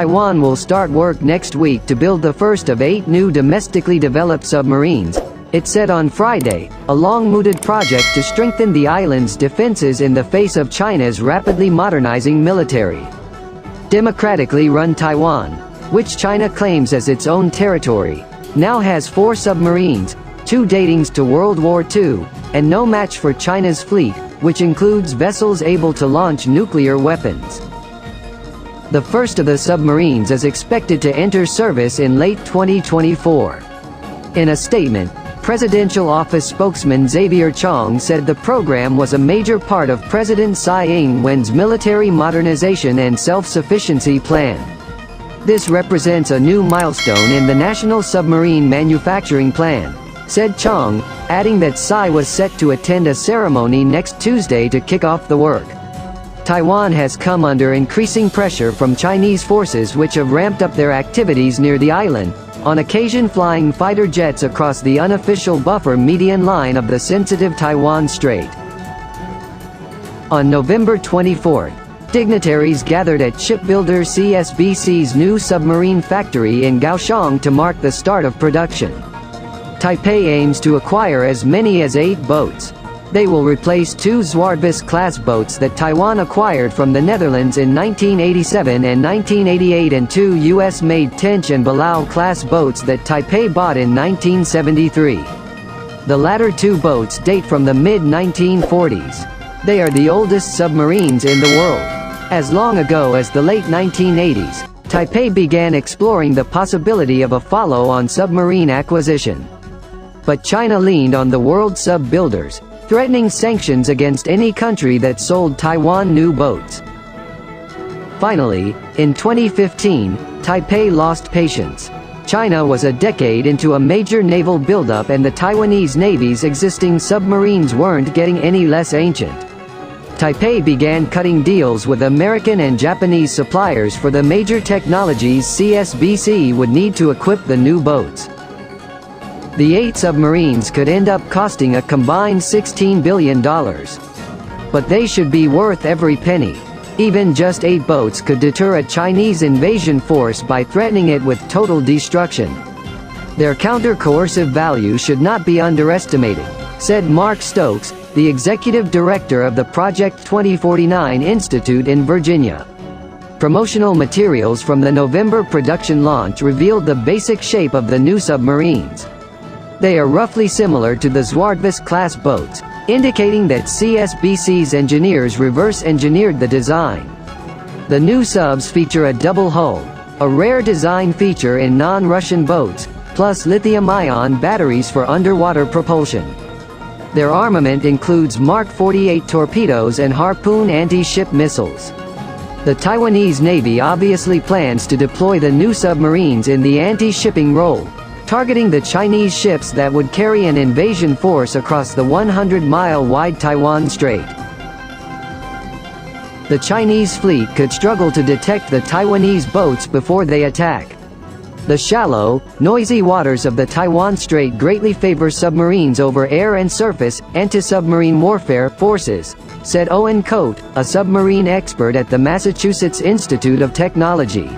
Taiwan will start work next week to build the first of 8 new domestically developed submarines, it said on Friday, a long-mooted project to strengthen the island's defenses in the face of China's rapidly modernizing military. Democratically run Taiwan, which China claims as its own territory, now has 4 submarines, 2 dating to World War II, and no match for China's fleet, which includes vessels able to launch nuclear weapons. The first of the submarines is expected to enter service in late 2024. In a statement, Presidential Office spokesman Xavier Chong said the program was a major part of President Tsai Ing-wen's military modernization and self-sufficiency plan. This represents a new milestone in the national submarine manufacturing plan, said Chong, adding that Tsai was set to attend a ceremony next Tuesday to kick off the work. Taiwan has come under increasing pressure from Chinese forces which have ramped up their activities near the island, on occasion flying fighter jets across the unofficial buffer median line of the sensitive Taiwan Strait. On November 24, dignitaries gathered at shipbuilder CSBC's new submarine factory in Kaohsiung to mark the start of production. Taipei aims to acquire as many as 8 boats. They will replace 2 Zwaardvis-class boats that Taiwan acquired from the Netherlands in 1987 and 1988 and 2 US-made Tench and Balau-class boats that Taipei bought in 1973. The latter 2 boats date from the mid-1940s. They are the oldest submarines in the world. As long ago as the late 1980s, Taipei began exploring the possibility of a follow-on submarine acquisition. But China leaned on the world sub-builders, threatening sanctions against any country that sold Taiwan new boats. Finally, in 2015, Taipei lost patience. China was a decade into a major naval buildup and the Taiwanese Navy's existing submarines weren't getting any less ancient. Taipei began cutting deals with American and Japanese suppliers for the major technologies CSBC would need to equip the new boats. The 8 submarines could end up costing a combined $16 billion. But they should be worth every penny. Even just 8 boats could deter a Chinese invasion force by threatening it with total destruction. Their counter-coercive value should not be underestimated, said Mark Stokes, the executive director of the Project 2049 Institute in Virginia. Promotional materials from the November production launch revealed the basic shape of the new submarines. They are roughly similar to the Zwaardvis-class boats, indicating that CSBC's engineers reverse-engineered the design. The new subs feature a double hull, a rare design feature in non-Russian boats, plus lithium-ion batteries for underwater propulsion. Their armament includes Mark 48 torpedoes and Harpoon anti-ship missiles. The Taiwanese Navy obviously plans to deploy the new submarines in the anti-shipping role, targeting the Chinese ships that would carry an invasion force across the 100-mile-wide Taiwan Strait. The Chinese fleet could struggle to detect the Taiwanese boats before they attack. The shallow, noisy waters of the Taiwan Strait greatly favor submarines over air and surface anti-submarine warfare forces, said Owen Coate, a submarine expert at the Massachusetts Institute of Technology.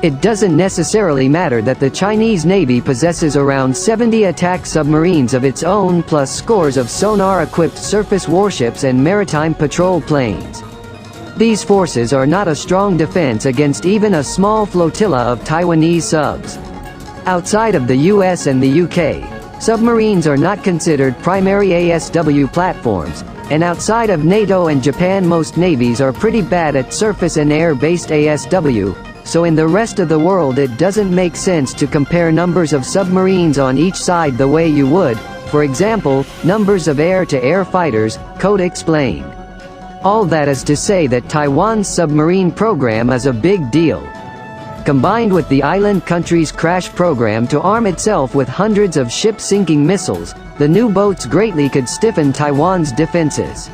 It doesn't necessarily matter that the Chinese Navy possesses around 70 attack submarines of its own plus scores of sonar-equipped surface warships and maritime patrol planes. These forces are not a strong defense against even a small flotilla of Taiwanese subs. Outside of the US and the UK, submarines are not considered primary ASW platforms, and outside of NATO and Japan most navies are pretty bad at surface and air-based ASW, so in the rest of the world it doesn't make sense to compare numbers of submarines on each side the way you would, for example, numbers of air-to-air fighters, Coate explained. All that is to say that Taiwan's submarine program is a big deal. Combined with the island country's crash program to arm itself with hundreds of ship-sinking missiles, the new boats greatly could stiffen Taiwan's defenses.